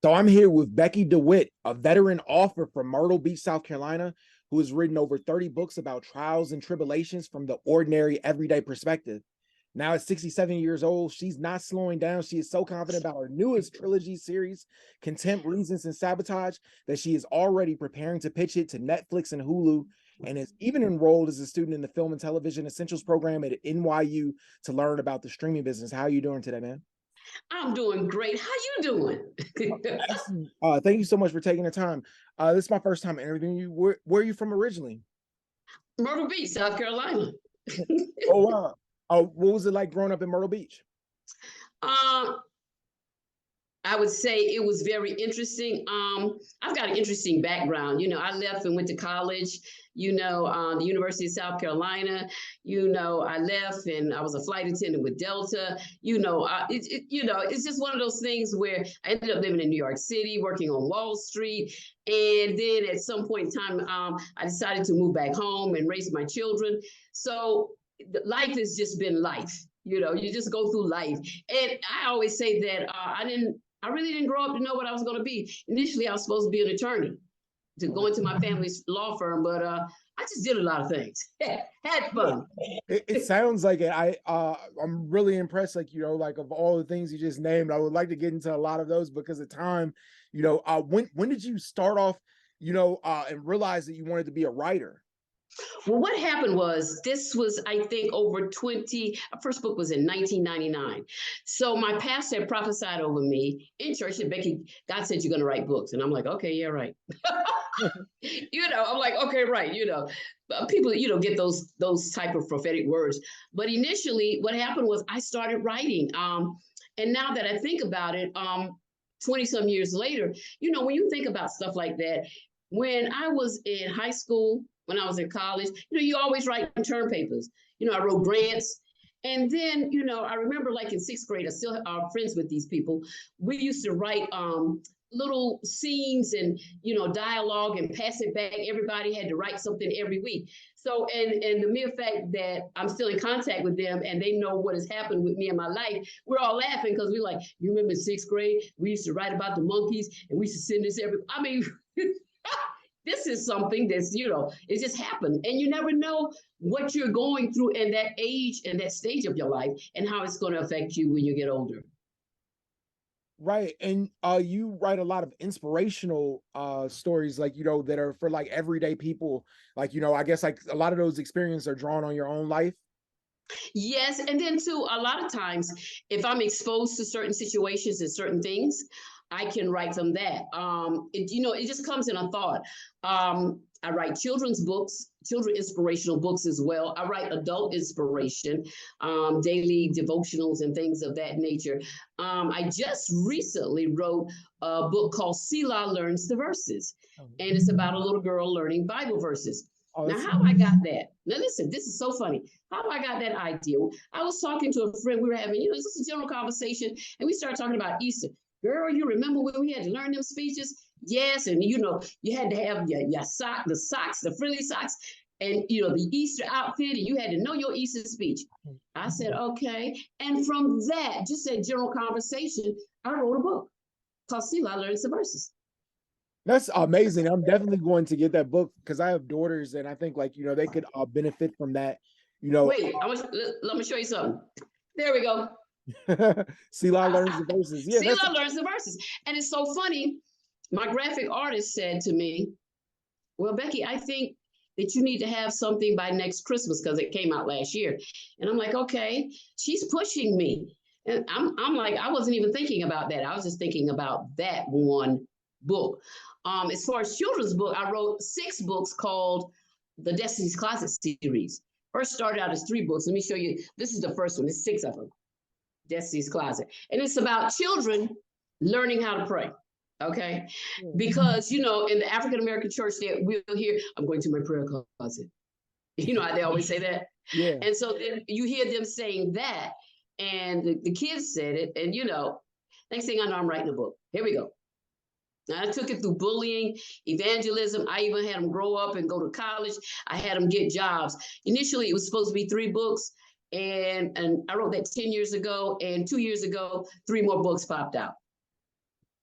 So I'm here with Becky DeWitt, a veteran author from Myrtle Beach, South Carolina, who has written over 30 books about trials and tribulations from the ordinary, everyday perspective. Now at 67 years old, she's not slowing down. She is so confident about her newest trilogy series, Contempt, Reasons, and Sabotage, that she is already preparing to pitch it to Netflix and Hulu, and is even enrolled as a student in the Film and Television Essentials program at NYU to learn about the streaming business. How are you doing today, man? I'm doing great. How you doing? Thank you so much for taking the time. This is my first time interviewing you. Where are you from originally? Myrtle Beach, South Carolina. Oh, wow. What was it like growing up in Myrtle Beach? Um, I would say it was very interesting. I've got an interesting background. I left and went to college, the University of South Carolina. I left and I was a flight attendant with Delta. It's just one of those things where I ended up living in New York City, working on Wall Street. And then at some point in time, I decided to move back home and raise my children. So life has just been life. You just go through life. And I always say that I really didn't grow up to know what I was going to be. Initially, I was supposed to be an attorney to go into my family's law firm, but I just did a lot of things. Had fun. It sounds like it. I'm really impressed. Like of all the things you just named, I would like to get into a lot of those because of time. When did you start off, and realize that you wanted to be a writer? Well, what happened was this was, I think, over 20. Our first book was in 1999. So my pastor had prophesied over me in church that Becky, God said you're going to write books. And I'm like, okay, yeah, right. I'm like, okay, right. People, get those type of prophetic words. But initially, what happened was I started writing. And now that I think about it, 20 some years later, when you think about stuff like that, when I was in high school, when I was in college, you always write term papers. I wrote grants. And then, I remember like in sixth grade, I still are friends with these people. We used to write little scenes and, dialogue and pass it back. Everybody had to write something every week. So, and the mere fact that I'm still in contact with them and they know what has happened with me in my life, we're all laughing because we're like, you remember in sixth grade, we used to write about the monkeys and we used to send this this is something that's, it just happened. And you never know what you're going through in that age and that stage of your life and how it's going to affect you when you get older. Right. And you write a lot of inspirational stories, that are for like everyday people. I guess like a lot of those experiences are drawn on your own life. Yes. And then too, a lot of times, if I'm exposed to certain situations and certain things, I can write from that. It just comes in a thought. I write children's books, children inspirational books as well. I write adult inspiration, daily devotionals and things of that nature. I just recently wrote a book called Selah Learns the Verses, and it's about a little girl learning Bible verses. Oh, now, how I got that? Now, listen, this is so funny. How I got that idea? I was talking to a friend. We were having, just a general conversation, and we started talking about Easter. Girl, you remember when we had to learn them speeches? Yes, and you had to have the socks, the frilly socks, and the Easter outfit, and you had to know your Easter speech. I said, okay. And from that, just that general conversation, I wrote a book called Selah Learns the Verses. That's amazing. I'm definitely going to get that book because I have daughters and I think they could benefit from that. Wait, let me show you something. There we go. Selah Learns the Verses. Yeah, Selah Learns the Verses. And it's so funny. My graphic artist said to me, well, Becky, I think that you need to have something by next Christmas because it came out last year. And I'm like, okay, she's pushing me. And I'm like, I wasn't even thinking about that. I was just thinking about that one book. As far as children's book, I wrote 6 books called the Destiny's Closet series. First started out as 3 books. Let me show you. This is the first one. There's 6 of them. Destiny's Closet. And it's about children learning how to pray. Okay. Because, in the African-American church that we'll hear, I'm going to my prayer closet. They always say that. Yeah. And so then you hear them saying that, and the kids said it. And, next thing I know, I'm writing a book. Here we go. Now, I took it through bullying, evangelism. I even had them grow up and go to college. I had them get jobs. Initially, it was supposed to be 3 books. And I wrote that 10 years ago. And 2 years ago, 3 more books popped out.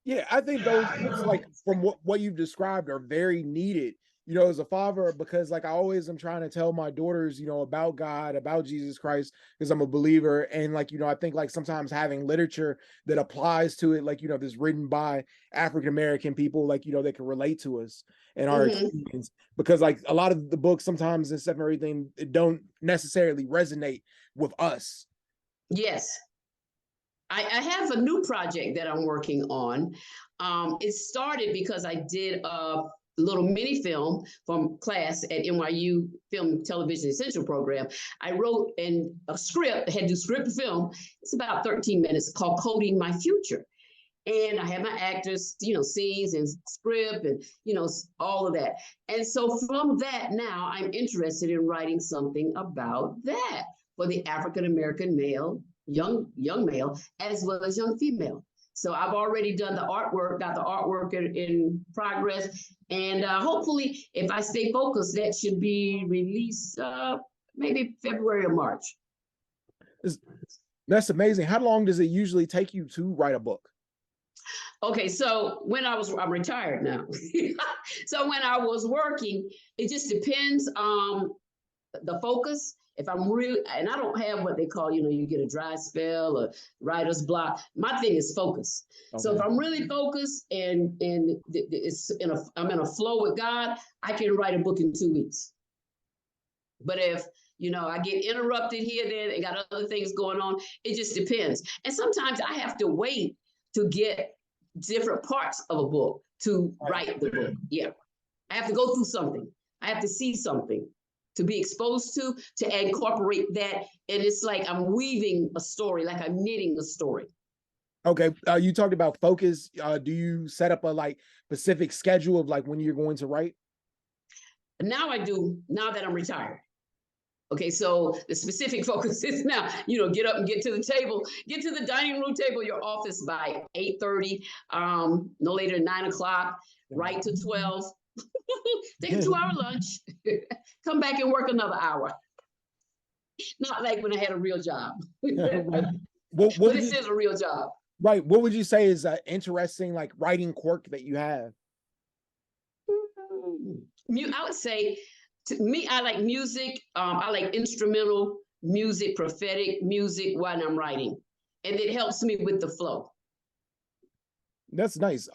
Yeah, I think those books, like from what you've described, are very needed. As a father, because like I always am trying to tell my daughters, about God, about Jesus Christ, because I'm a believer, and like I think like sometimes having literature that applies to it, like that's written by African American people, like they can relate to us and our Hmm. experience, because like a lot of the books sometimes and stuff and everything, it don't necessarily resonate with us. Yes. I have a new project that I'm working on. It started because I did a little mini film from class at NYU Film Television Essential program. I wrote in a script, had to script film. It's about 13 minutes called Coding My Future. And I had my actors, scenes and script and, all of that. And so from that, now I'm interested in writing something about that for the African American male, young male, as well as young female. So I've already done the artwork, got the artwork in progress. And hopefully, if I stay focused, that should be released maybe February or March. That's amazing. How long does it usually take you to write a book? Okay, so I'm retired now. So when I was working, it just depends on the focus. If I'm really, and I don't have what they call, you get a dry spell or writer's block. My thing is focus. So if Okay. I'm really focused and I'm in a flow with God, I can write a book in 2 weeks. But if I get interrupted here, there, and got other things going on, it just depends. And sometimes I have to wait to get different parts of a book to write the book. Yeah. I have to go through something. I have to see something to be exposed to incorporate that. And it's like I'm weaving a story, like I'm knitting a story. Okay. You talked about focus. Do you set up a like specific schedule of like when you're going to write? Now I do, now that I'm retired. Okay, so the specific focus is now, get up and get to the table, get to the dining room table, your office by 8:30, no later than 9 o'clock, right to 12. Take a 2-hour lunch, come back and work another hour. Not like when I had a real job. Right. But this is a real job. Right. What would you say is an interesting like writing quirk that you have? I would say, to me, I like music. I like instrumental music, prophetic music when I'm writing, and it helps me with the flow. That's nice.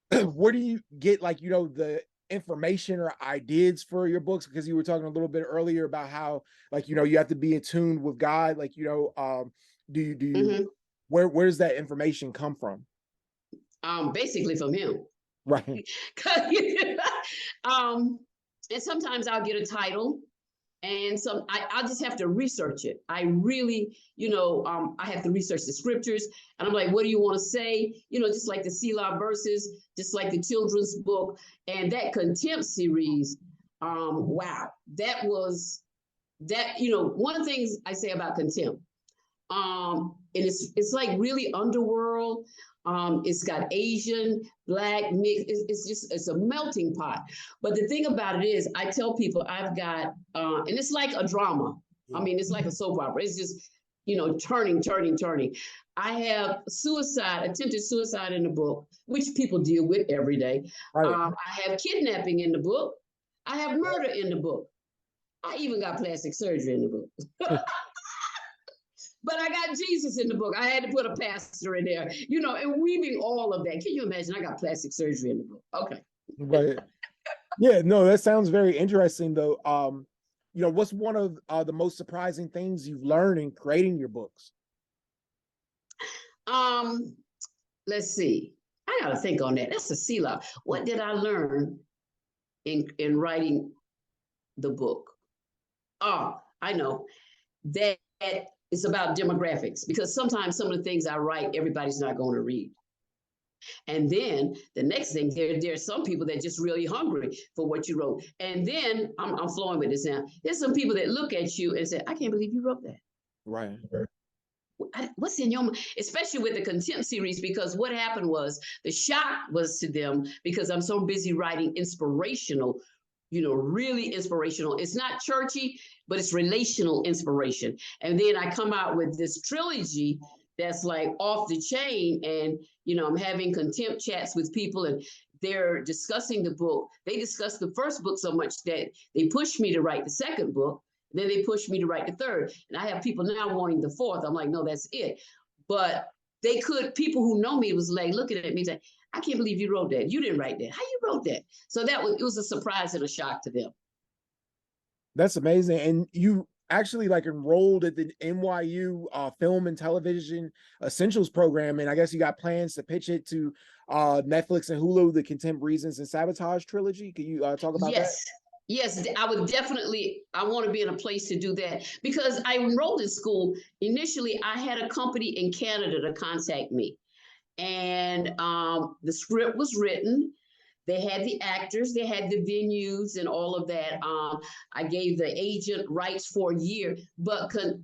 Where do you get like the information or ideas for your books? Because you were talking a little bit earlier about how like you have to be in tune with God. Like do you Mm-hmm. where does that information come from? Basically from him. Right. um, and sometimes I'll get a title, and I just have to research it. I really, I have to research the scriptures, and I'm like, what do you want to say? Just like the Selah verses, just like the children's book, and that Contempt series. Wow, that was that. One thing I say about Contempt. And it's like really underworld. It's got Asian, Black, mix. It's a melting pot. But the thing about it is, I tell people I've got, and it's like a drama. I mean, it's like a soap opera. It's just, turning, turning, turning. I have attempted suicide in the book, which people deal with every day. Right. I have kidnapping in the book. I have murder in the book. I even got plastic surgery in the book. But I got Jesus in the book. I had to put a pastor in there, and weaving all of that. Can you imagine? I got plastic surgery in the book. Okay. Right. Yeah, no, that sounds very interesting though. What's one of the most surprising things you've learned in creating your books? Um, let's see. I gotta think on that. That's a Selah. What did I learn in writing the book? Oh, I know that it's about demographics, because sometimes some of the things I write, everybody's not going to read. And then the next thing, there's some people that just really hungry for what you wrote. And then I'm flowing with this now. There's some people that look at you and say, I can't believe you wrote that. Right. What's in your mind? Especially with the Contempt series, because what happened was the shock was to them, because I'm so busy writing inspirational, really inspirational. It's not churchy, but it's relational inspiration. And then I come out with this trilogy that's like off the chain. And, I'm having contempt chats with people, and they're discussing the book. They discussed the first book so much that they pushed me to write the second book. Then they pushed me to write the third. And I have people now wanting the fourth. I'm like, no, that's it. But people who know me was like looking at me saying, I can't believe you wrote that. You didn't write that. How you wrote that? So it was a surprise and a shock to them. That's amazing. And you actually like enrolled at the NYU Film and Television Essentials program. And I guess you got plans to pitch it to Netflix and Hulu, the Contempt, Reasons, and Sabotage trilogy. Can you talk about that? Yes, I would definitely, I want to be in a place to do that, because I enrolled in school. Initially, I had a company in Canada to contact me, and the script was written. They had the actors, they had the venues and all of that. I gave the agent rights for a year, but COVID,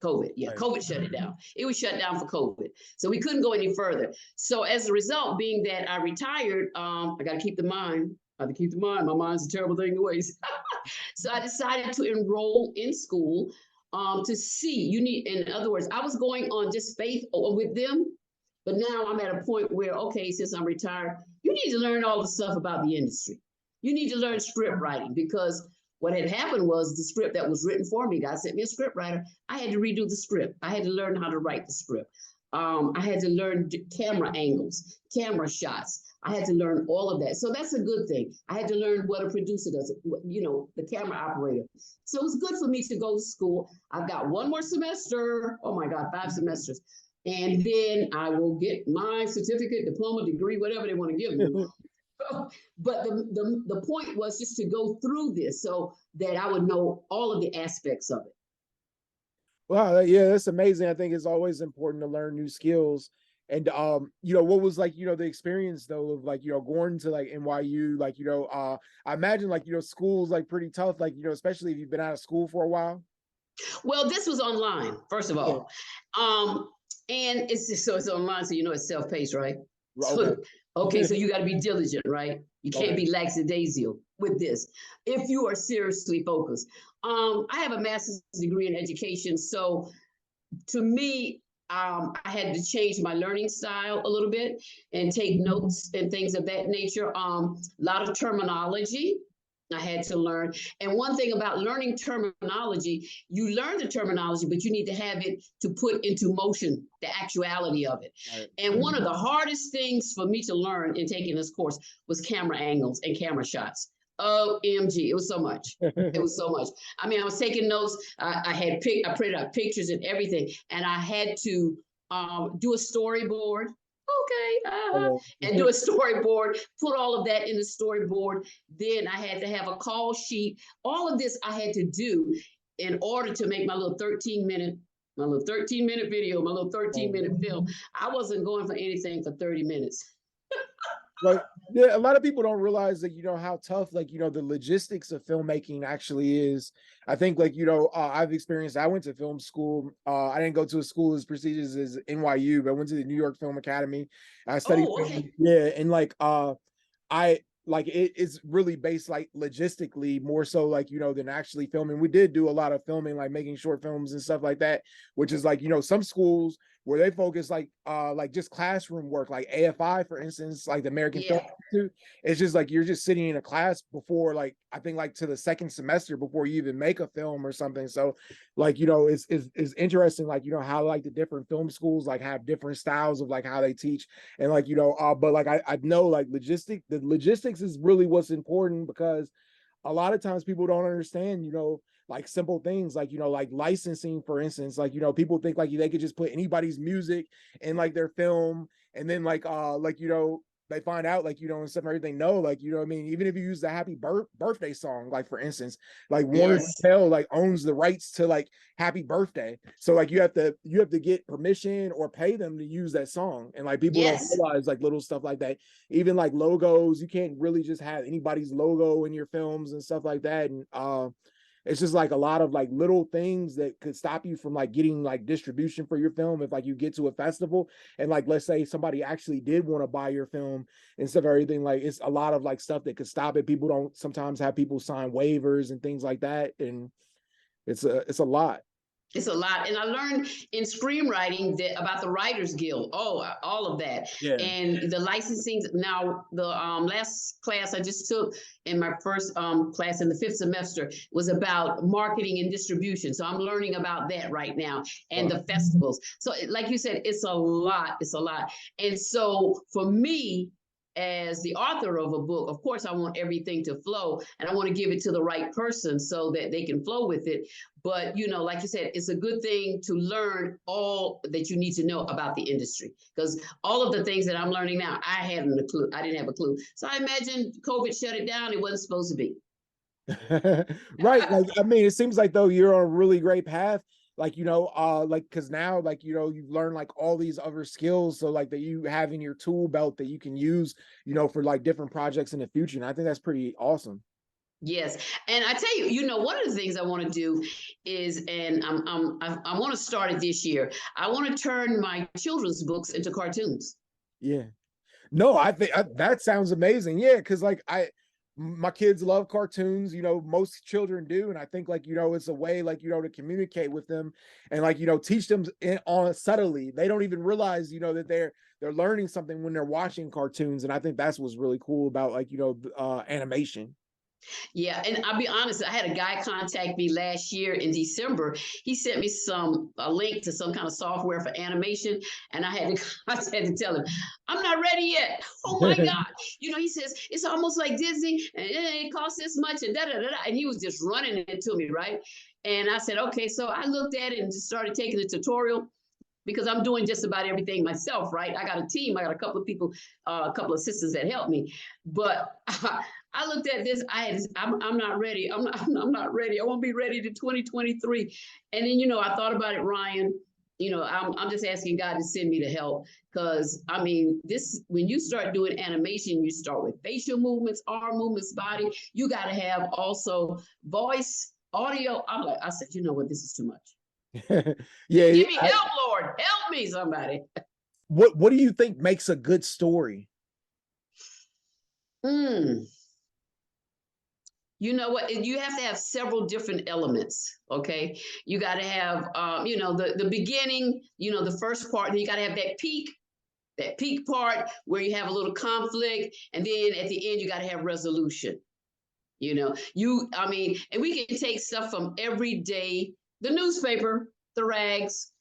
COVID shut it down. It was shut down for COVID. So we couldn't go any further. So as a result, being that I retired, I got to keep the mind. I have to keep the mind. My mind's a terrible thing to waste. So I decided to enroll in school to see. In other words, I was going on just faith with them. But now I'm at a point where, okay, since I'm retired, you need to learn all the stuff about the industry. You need to learn script writing, because what had happened was the script that was written for me, God sent me a script writer. I had to redo the script. I had to learn how to write the script. I had to learn camera angles, camera shots. I had to learn all of that. So that's a good thing. I had to learn what a producer does, the camera operator. So it was good for me to go to school. I've got one more semester. Oh my God, 5 semesters. And then I will get my certificate, diploma, degree, whatever they want to give me. But the point was just to go through this so that I would know all of the aspects of it. Wow, yeah, that's amazing. I think it's always important to learn new skills. And what was like, the experience though of like, going to like NYU, like, I imagine like, school's like pretty tough, like, especially if you've been out of school for a while. Well, this was online, first of all. Yeah. And it's online, so it's self-paced, right? Okay. Okay, so you got to be diligent, right? You can't be lackadaisical with this if you are seriously focused. I have a master's degree in education, so to me, I had to change my learning style a little bit and take notes and things of that nature. A lot of terminology I had to learn. And one thing about learning terminology, you learn the terminology, but you need to have it to put into motion the actuality of it. Right. And one of the hardest things for me to learn in taking this course was camera angles and camera shots. OMG, it was so much. It was so much. I mean, I was taking notes. I printed out pictures and everything, and I had to do a storyboard. Okay, and do a storyboard, put all of that in the storyboard. Then I had to have a call sheet. All of this I had to do in order to make my little 13-minute video, my little 13-minute film. I wasn't going for anything for 30 minutes. Like, yeah, a lot of people don't realize that, how tough, like, the logistics of filmmaking actually is. I think, like, I've experienced, I went to film school. I didn't go to a school as prestigious as NYU, but I went to the New York Film Academy. I studied, yeah. And like, it's really based like logistically more so like, than actually filming. We did do a lot of filming, like making short films and stuff like that, which is like, some schools where they focus like just classroom work, like AFI, for instance, like the American Film Institute. It's just like, you're just sitting in a class before, like, I think like to the second semester before you even make a film or something. So like, it's interesting, like, how like the different film schools like have different styles of like how they teach. And like, but like, I know like the logistics is really what's important, because a lot of times people don't understand, like simple things like, like licensing, for instance, like, people think like they could just put anybody's music in like their film, and then like, they find out like, and stuff and everything. No, like, I mean, even if you use the happy birthday song, like for instance, like Warner Hotel like owns the rights to like happy birthday. So like you have to get permission or pay them to use that song. And like people don't realize like little stuff like that. Even like logos, you can't really just have anybody's logo in your films and stuff like that. And it's just like a lot of like little things that could stop you from like getting like distribution for your film. If like you get to a festival and like, let's say somebody actually did want to buy your film and stuff, everything, like it's a lot of like stuff that could stop it. People don't sometimes have people sign waivers and things like that. And it's a lot. It's a lot. And I learned in screenwriting that about the Writers Guild. Oh, all of that. Yeah. And the licensing. Now, the last class I just took in my first class in the 5th semester was about marketing and distribution. So I'm learning about that right now, and Wow. the festivals. So like you said, it's a lot. It's a lot. And so for me, as the author of a book, of course, I want everything to flow, and I want to give it to the right person so that they can flow with it. But, like you said, it's a good thing to learn all that you need to know about the industry, because all of the things that I'm learning now, I hadn't a clue. I didn't have a clue. So I imagine COVID shut it down. It wasn't supposed to be. Right. Like, I mean, it seems like though you're on a really great path. Like, like, because now, like, you've learned like all these other skills. So like that you have in your tool belt that you can use, for like different projects in the future. And I think that's pretty awesome. Yes, and I tell you, one of the things I want to do is, and I want to start it this year. I want to turn my children's books into cartoons. Yeah. No, I think that sounds amazing. Yeah, because like my kids love cartoons. Most children do, and I think like it's a way like to communicate with them and like teach them on subtly. They don't even realize that they're learning something when they're watching cartoons, and I think that's what's really cool about like animation. Yeah, and I'll be honest, I had a guy contact me last year in December. He sent me a link to some kind of software for animation, and I had to tell him, I'm not ready yet. Oh my God. He says, it's almost like Disney, and it costs this much, and da da da. And he was just running it to me, right? And I said, okay. So I looked at it and just started taking the tutorial, because I'm doing just about everything myself, right? I got a team. I got a couple of people, a couple of assistants that help me. But I looked at this. I'm not ready. I'm not ready. I won't be ready to 2023. And then, I thought about it, Ryan. I'm just asking God to send me the help, because I mean, when you start doing animation, you start with facial movements, arm movements, body. You got to have also voice, audio. I said, you know what? This is too much. Yeah. Give me help, Lord. Help me, somebody. What do you think makes a good story? You know what? You have to have several different elements. Okay. You got to have, the beginning, the first part, then you got to have that peak part where you have a little conflict. And then at the end, you got to have resolution. And we can take stuff from every day, the newspaper, the rags,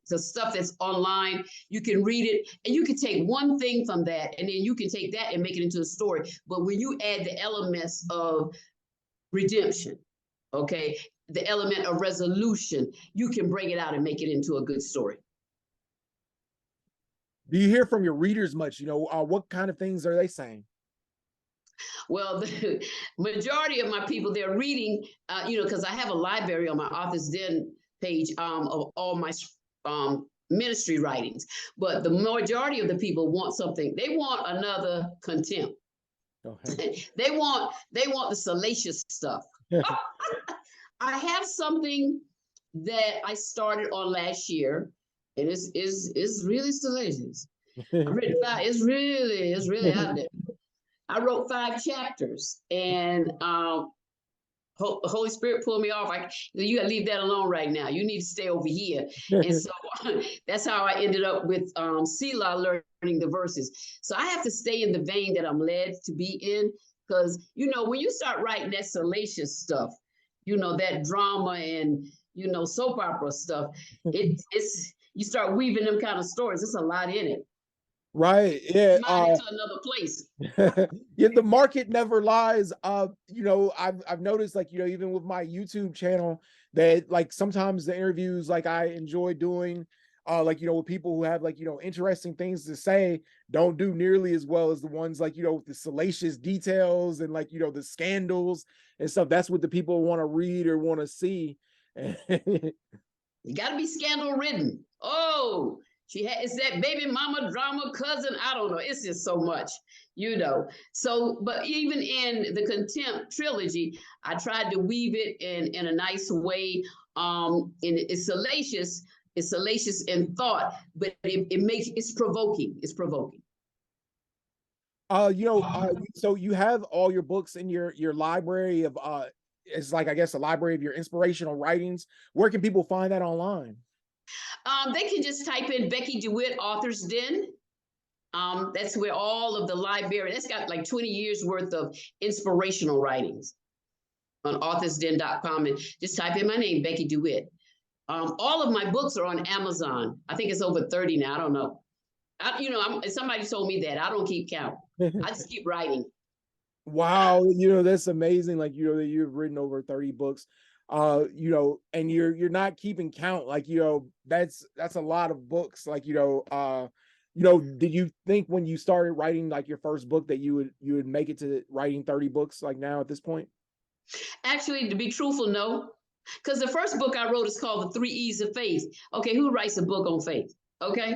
the stuff that's online. You can read it, and you can take one thing from that, and then you can take that and make it into a story. But when you add the elements of redemption, okay, the element of resolution, you can break it out and make it into a good story. Do you hear from your readers much? What kind of things are they saying? Well, the majority of my people, they're reading, because I have a library on my Author's Den page of all my ministry writings. But the majority of the people want something. They want another Contempt. Okay. They want the salacious stuff. I have something that I started on last year, and it's really salacious. It's really out there. I wrote 5 chapters, and Holy Spirit pulled me off. You gotta leave that alone right now. You need to stay over here. And so that's how I ended up with Selah, learning the verses. So I have to stay in the vein that I'm led to be in, because when you start writing that salacious stuff, that drama and soap opera stuff, it's you start weaving them kind of stories. There's a lot in it. Right. Yeah. Into another place. Yeah, the market never lies. I've noticed like, even with my YouTube channel that like sometimes the interviews like I enjoy doing, like, with people who have like, interesting things to say don't do nearly as well as the ones like, with the salacious details and like, the scandals and stuff. That's what the people want to read or want to see. You got to be scandal ridden. Oh, it's that baby mama drama cousin. I don't know. It's just so much, So, but even in the Contempt trilogy, I tried to weave it in a nice way. And it's salacious. It's salacious in thought, but it's provoking. It's provoking. So you have all your books in your library of it's like, I guess, a library of your inspirational writings. Where can people find that online? They can just type in Becky DeWitt Authors Den. That's where all of the library, that's got like 20 years worth of inspirational writings on authorsden.com, and just type in my name, Becky DeWitt. All of my books are on Amazon. I think it's over 30 now. I don't know. Somebody told me that. I don't keep count. I just keep writing. Wow, that's amazing. Like, that you've written over 30 books. And you're not keeping count. Like, that's a lot of books. Like, did you think when you started writing like your first book that you would make it to writing 30 books like now at this point? Actually, to be truthful, no. Because the first book I wrote is called The 3 E's of Faith. Okay, who writes a book on faith? Okay.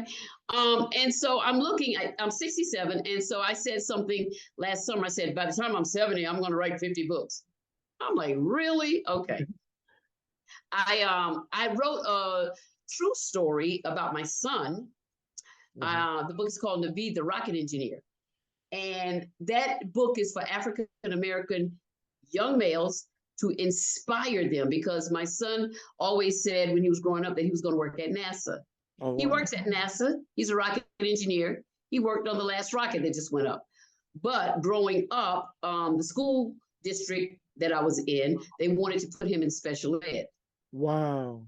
And so I'm 67. And so I said something last summer. I said, by the time I'm 70, I'm going to write 50 books. I'm like, really? Okay. I wrote a true story about my son. The book is called Naveed, the Rocket Engineer. And that book is for African American young males to inspire them, because my son always said when he was growing up that he was going to work at NASA. Oh, wow. He works at NASA. He's a rocket engineer. He worked on the last rocket that just went up. But growing up, the school district that I was in, they wanted to put him in special ed. Wow.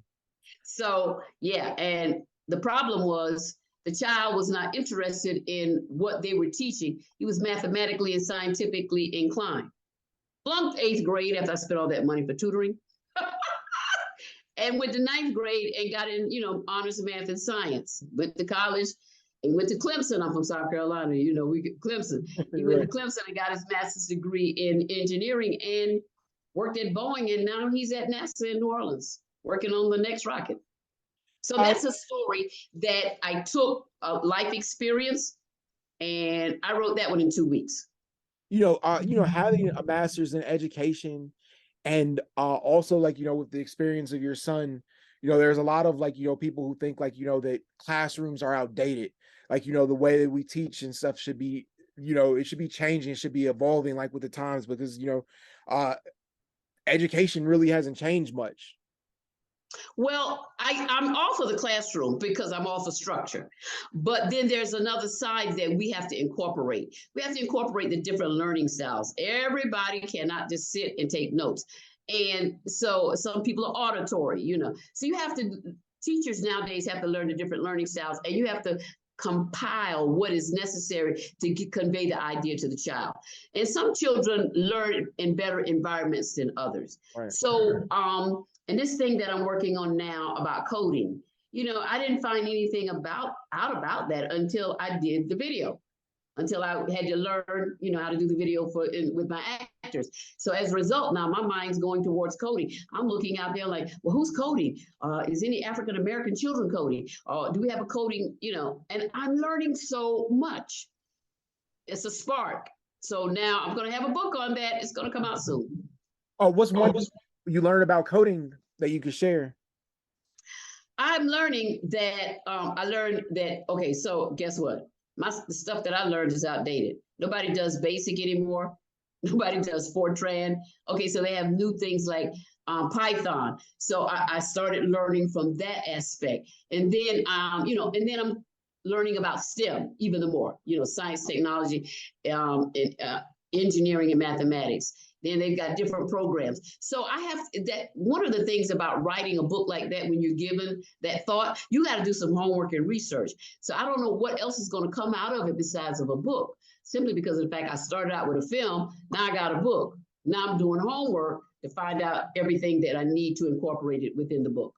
So, yeah. And the problem was the child was not interested in what they were teaching. He was mathematically and scientifically inclined. Flunked 8th grade after I spent all that money for tutoring. And went to 9th grade and got in, honors math and science. Went to college and went to Clemson. I'm from South Carolina, we get Clemson. He went to Clemson and got his master's degree in engineering and worked at Boeing. And now he's at NASA in New Orleans, working on the next rocket. So that's a story that I took a life experience, and I wrote that one in 2 weeks. Having a master's in education, and also like, with the experience of your son, there's a lot of like, people who think like, that classrooms are outdated. Like, the way that we teach and stuff should be, it should be changing, it should be evolving like with the times, because, education really hasn't changed much. Well, I'm all for the classroom because I'm all for structure. But then there's another side that we have to incorporate. We have to incorporate the different learning styles. Everybody cannot just sit and take notes. And so some people are auditory, So you have to, teachers nowadays have to learn the different learning styles, and you have to compile what is necessary to convey the idea to the child. And some children learn in better environments than others. Right. So, and this thing that I'm working on now about coding, I didn't find anything out about that until I did the video, until I had to learn, how to do the video with my actors. So as a result, now my mind's going towards coding. I'm looking out there like, well, who's coding? Is any African American children coding? Do we have a coding, and I'm learning so much. It's a spark. So now I'm going to have a book on that. It's going to come out soon. Oh, what's one you learned about coding that you could share? I'm learning that, okay, so guess what? The stuff that I learned is outdated. Nobody does BASIC anymore. Nobody does Fortran. Okay, so they have new things like Python. So I started learning from that aspect. And then, and then I'm learning about STEM even more, science, technology, engineering, and mathematics. Then they've got different programs. So I have that. One of the things about writing a book like that, when you're given that thought, you got to do some homework and research. So I don't know what else is going to come out of it besides of a book, simply because of the fact I started out with a film. Now I got a book. Now I'm doing homework to find out everything that I need to incorporate it within the book.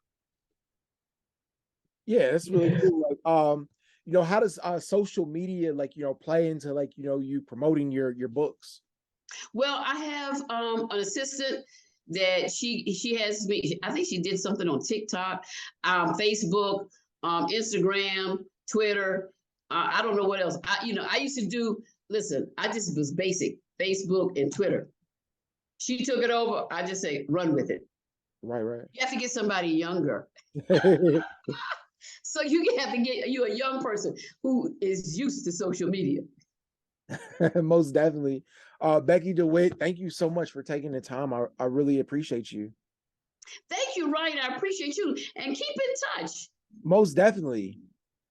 Yeah, that's really cool. Like, how does social media play into you promoting your books? Well, I have an assistant that she has me. I think she did something on TikTok, Facebook, Instagram, Twitter. I don't know what else. I used to do. Listen, I just was basic Facebook and Twitter. She took it over. I just say run with it. Right. You have to get somebody younger. So you have to get a young person who is used to social media. Most definitely. Becky DeWitt, thank you so much for taking the time. I really appreciate you. Thank you, Ryan. I appreciate you. And keep in touch. Most definitely.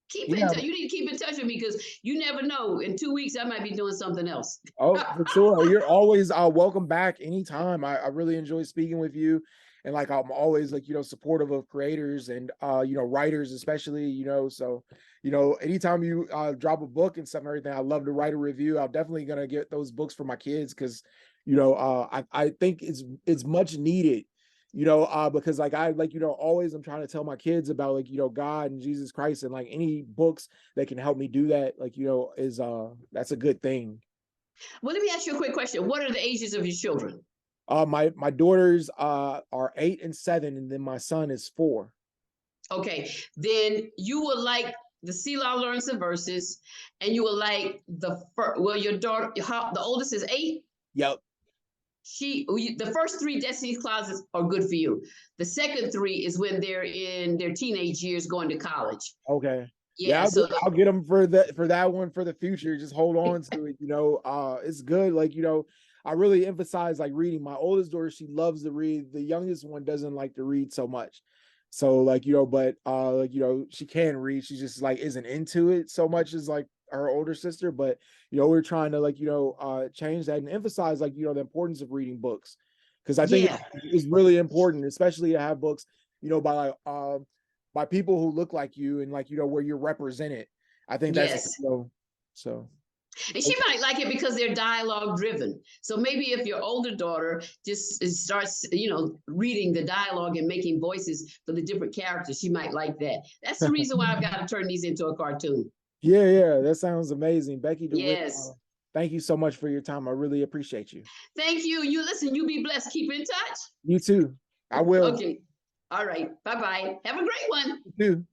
Keep in Yeah. touch. You need to keep in touch with me because you never know. In 2 weeks, I might be doing something else. Oh, for sure. You're always welcome back anytime. I really enjoy speaking with you. And like I'm always like, supportive of creators and writers, especially, so anytime you drop a book and stuff and everything, I love to write a review. I'm definitely gonna get those books for my kids because I think it's much needed, because like I like, always I'm trying to tell my kids about like, God and Jesus Christ, and like any books that can help me do that, like, is that's a good thing. Well, let me ask you a quick question. What are the ages of your children? My daughters are 8 and 7, and then my son is 4. Okay, then you will like the Selah learns the verses, and you will like well, your daughter, the oldest is 8. Yep. The first 3 Destiny's Closets are good for you. The second 3 is when they're in their teenage years going to college. Okay. Yeah, Yeah, so I'll get them for that one for the future. Just hold on to it. It's good. Like, I really emphasize like reading. My oldest daughter, she loves to read. The youngest one doesn't like to read so much. So like, but like, she can read. She just like isn't into it so much as like her older sister. But we're trying to like, change that and emphasize like, the importance of reading books. Because I think yeah, it's really important, especially to have books, by like by people who look like you and like, where you're represented. I think that's, yes. so And she might like it because they're dialogue driven. So maybe if your older daughter just starts, reading the dialogue and making voices for the different characters, she might like that. That's the reason why I've got to turn these into a cartoon. yeah, that sounds amazing. Becky DeWitt, Yes. thank you so much for your time. I really appreciate you. Thank you. You listen, you be blessed. Keep in touch. You too. I will. Okay. All right. Bye bye. Have a great one. You too.